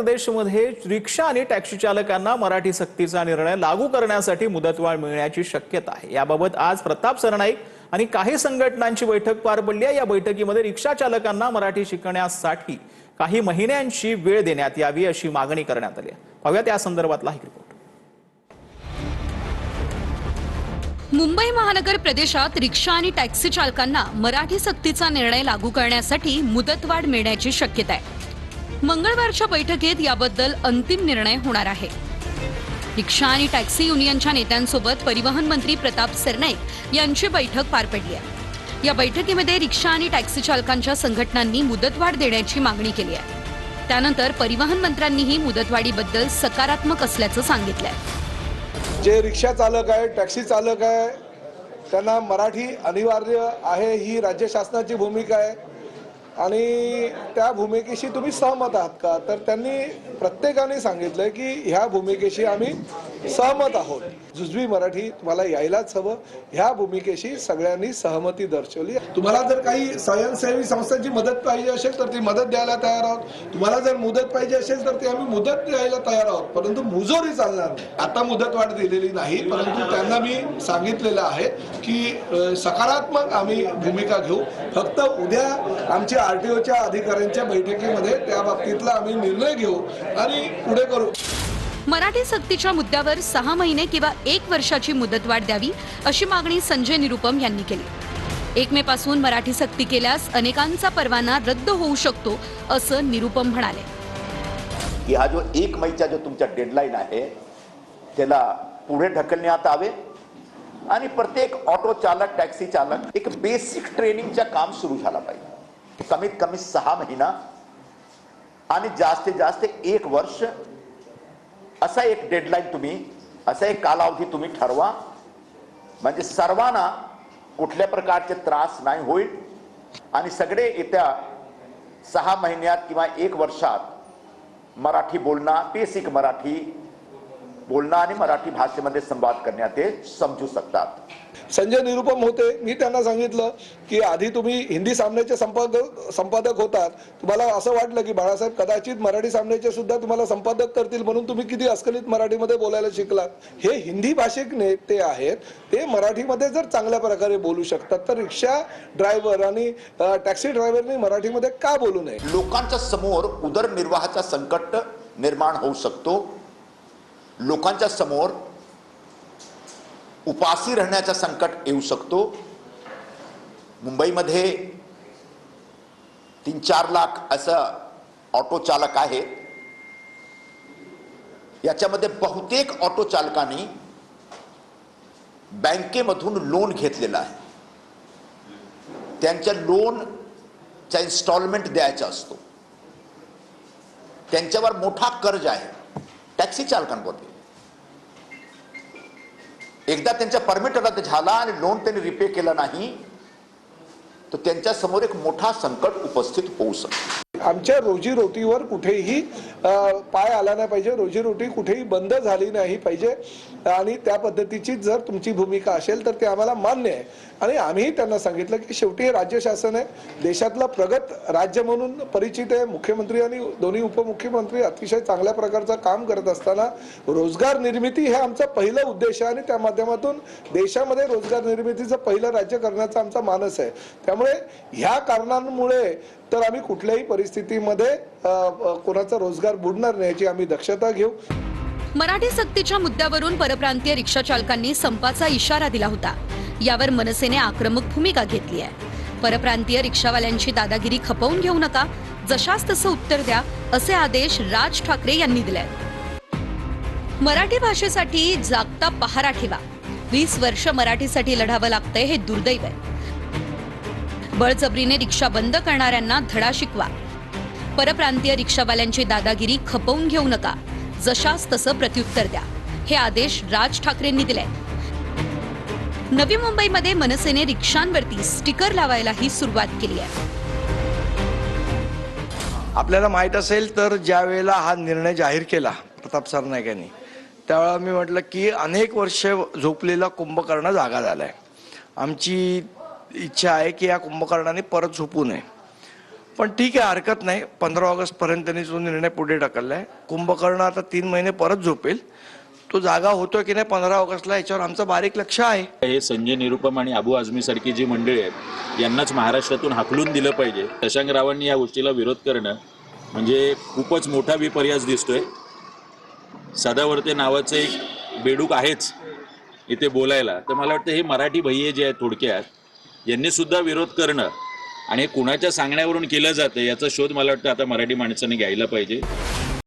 प्रदेशमध्ये रिक्षा आणि टॅक्सी चालकांना मराठी सक्तीचा निर्णय लागू करण्यासाठी मुदतवाढ मिळण्याची शक्यता आहे। याबाबत आज प्रताप सरनाईक आणि काही संघटनांची बैठक पार पडली आहे। या बैठकीमध्ये रिक्षा चालकांना मराठी शिकण्यासाठी काही महिन्यांची वेळ देण्यात यावी अशी मागणी करण्यात आली आहे। पाहूया त्या संदर्भातला रिपोर्ट। मुंबई महानगर प्रदेशात रिक्षा आणि टॅक्सी चालकांना मराठी सक्तीचा निर्णय लागू करण्यासाठी मुदतवाढ मिळण्याची शक्यता आहे। मंगळवारच्या बैठकीत याबद्दल अंतिम निर्णय होणार आहे। रिक्षा आणि टॅक्सी युनियनच्या नेत्यांसोबत परिवहन मंत्री प्रताप सरनाईक यांची बैठक पार पडली आहे। या बैठकीमध्ये रिक्षा आणि टॅक्सी चालकांच्या संघटनांनी मुदतवाढ देण्याची मागणी केली आहे। त्यानंतर परिवहन मंत्र्यांनीही मुदतवाढीबद्दल सकारात्मक असल्याचं सांगितलंय। जे रिक्षा चालक आहे, टॅक्सी चालक आहे, त्यांना मराठी अनिवार्य आहे ही राज्य शासनाची भूमिका आहे आणि त्या भूमिकेशी तुम्ही सहमत आहात का? तर त्यांनी प्रत्येकाने सांगितलं की ह्या भूमिकेशी आम्ही सहमत आहोत। जुजवी मराठी तुम्हाला यायलाच हवं, ह्या भूमिकेशी सगळ्यांनी सहमती दर्शवली। तुम्हाला जर काही स्वयंसेवी संस्थांची मदत पाहिजे असेल तर ती मदत द्यायला तयार आहोत। तुम्हाला जर मुदत पाहिजे असेल तर ती आम्ही मुदत द्यायला तयार आहोत, परंतु मुजोरी चालणार नाही। आता मुदतवाढ दिलेली नाही, परंतु त्यांना मी सांगितलेलं आहे की सकारात्मक आम्ही भूमिका घेऊ। फक्त उद्या आमच्या आरटीओच्या अधिकाऱ्यांच्या बैठकीमध्ये त्या बाबतीतला आम्ही निर्णय घेऊ आणि पुढे करू। मराठी सक्तीच्या मुद्द्यावर 6 महिने किंवा 1 वर्षाची मुदतवाढ द्यावी अशी मागणी संजय निरुपम यांनी केली। 1 मे पासून मराठी सक्ती केल्यास अनेकांचा परवाना रद्द होऊ शकतो असं निरुपम म्हणाले की हा जो 1 मेचा जो तुमचा डेडलाईन आहे त्याला पुढे ढकलण्यात आवे आणि प्रत्येक ऑटो चालक, टॅक्सी चालक एक बेसिक ट्रेनिंगचं काम सुरू झाला पाहिजे। कमीत कमी 6 महिना आणि जास्तीत जास्त 1 वर्ष असा एक डेडलाईन तुम्ही, असा एक कालावधी तुम्ही ठरवा, म्हणजे सर्वांना कुठल्या प्रकारचे त्रास नाही होईल आणि सगळे येत्या 6 महिन्यात किंवा 1 वर्षात मराठी बोलणं, बेसिक मराठी बोलणं आणि मराठी भाषेमध्ये संवाद करण्यात ते समजू शकतात। संजय निरुपम होते, मी त्यांना सांगितलं की आधी तुम्ही हिंदी सामन्याचे संपादक होतात, तुम्हाला असं वाटलं की बाळासाहेब कदाचित मराठी सामन्याचे सुद्धा तुम्हाला संपादक करतील म्हणून तुम्ही किती अस्खलित मराठीमध्ये बोलायला शिकलात। हे हिंदी भाषिक नेते आहेत, ते मराठीमध्ये जर चांगल्या प्रकारे बोलू शकतात तर रिक्षा ड्रायव्हर आणि टॅक्सी ड्रायव्हरनी मराठीमध्ये का बोलू नये? लोकांच्या समोर उदरनिर्वाहाचा संकट निर्माण होऊ शकतो, लोकांच्या समोर उपाशी राहण्याचा संकट येऊ शकतो। मुंबईमध्ये 3-4 लाख असं ऑटो चालक आहेत। याच्यामध्ये बहुतेक ऑटो चालकांनी बँकेमधून लोन घेतलेलं आहे, त्यांच्या लोनचा इन्स्टॉलमेंट द्यायचा असतो, त्यांच्यावर मोठा कर्ज आहे। टॅक्सी चालकांवर एकदा त्यांचा परमिट रद्द झाला आणि लोन त्यांनी रिपे केला नाही तर त्यांच्या समोर एक मोठा संकट उपस्थित होऊ शकतो। आमच्या रोजीरोटीवर कुठेही पाय आला नाही पाहिजे, रोजीरोटी कुठेही बंद झाली नाही पाहिजे आणि त्या पद्धतीची जर तुमची भूमिका असेल तर ते आम्हाला मान्य आहे। आणि आम्ही त्यांना सांगितलं की शेवटी राज्य शासन आहे, देशातलं प्रगत राज्य म्हणून परिचित आहे। मुख्यमंत्री आणि दोन्ही उपमुख्यमंत्री अतिशय चांगल्या प्रकारचं काम करत असताना रोजगार निर्मिती हे आमचा पहिला उद्देश आहे आणि त्या माध्यमातून देशामध्ये रोजगार निर्मितीचं पहिलं राज्य करण्याचा आमचा मानस आहे। त्यामुळे ह्या कारणांमुळे तर आम्ही कुठल्याही परिस्थितीमध्ये कोणाचा रोजगार बुडणार नाही याची आम्ही दक्षता घेऊ। मराठी सक्तीच्या मुद्द्यावरून परप्रांतीय रिक्षा चालकांनी संपाचा इशारा दिला होता। यावर मनसेने आक्रमक भूमिका घेतली आहे। परप्रांतीय रिक्षावाल्यांची दादागिरी खपवून घेऊ नका, जशास तसं उत्तर द्या असे आदेश राज ठाकरे यांनी दिले। मराठी भाषेसाठी जागता पहारा ठेवा। 20 वर्ष मराठीसाठी लढावं लागतंय हे दुर्दैव आहे। बळजबरीने रिक्षा बंद करणाऱ्यांना धडा शिकवा। परप्रांतीय रिक्षावाल्यांची दादागिरी खपवून घेऊ नका, जशास तसं प्रत्युत्तर द्या, हे आदेश राज ठाकरेंनी दिले। नवी मुंबईमध्ये मनसेने रिक्षांवरती स्टिकर लावायलाही सुरुवात केली आहे। आपल्याला माहित असेल तर ज्या वेळेला हा निर्णय जाहीर केला प्रताप सरनाईक यांनी, त्यावेळेला मी म्हटलं की अनेक वर्ष झोपलेला कुंभकर्ण जागा झालाय। आमची इच्छा आहे की या कुंभकर्णाने परत झोपू नये, पण ठीक आहे, हरकत नाही. 15 ऑगस्टपर्यंत त्यांनी जो निर्णय पुढे ढकललाय. कुंभकर्ण आता 3 महिने परत झोपेल. तो जागा होतोय की नाही 15 ऑगस्टला, याच्यावर आमचं बारीक लक्ष आहे. हे संजय निरुपम आणि अबू आझमी सारखी जी मंडळी आहेत यांनाच महाराष्ट्रातून हाकलून दिलं पाहिजे. शशांक रावांनी या गोष्टीला विरोध करणं म्हणजे खूपच मोठा विपर्यास दिसतोय. सदावर्ते नावाचं एक बेडूक आहेच इथे बोलायला, तर मला वाटतं हे मराठी भय्ये जे आहेत थोडक्यात यांनी सुद्धा विरोध करणं आणि हे कुणाच्या सांगण्यावरून केलं जातं याचा शोध मला वाटतं आता मराठी माणसाने घ्यायला पाहिजे.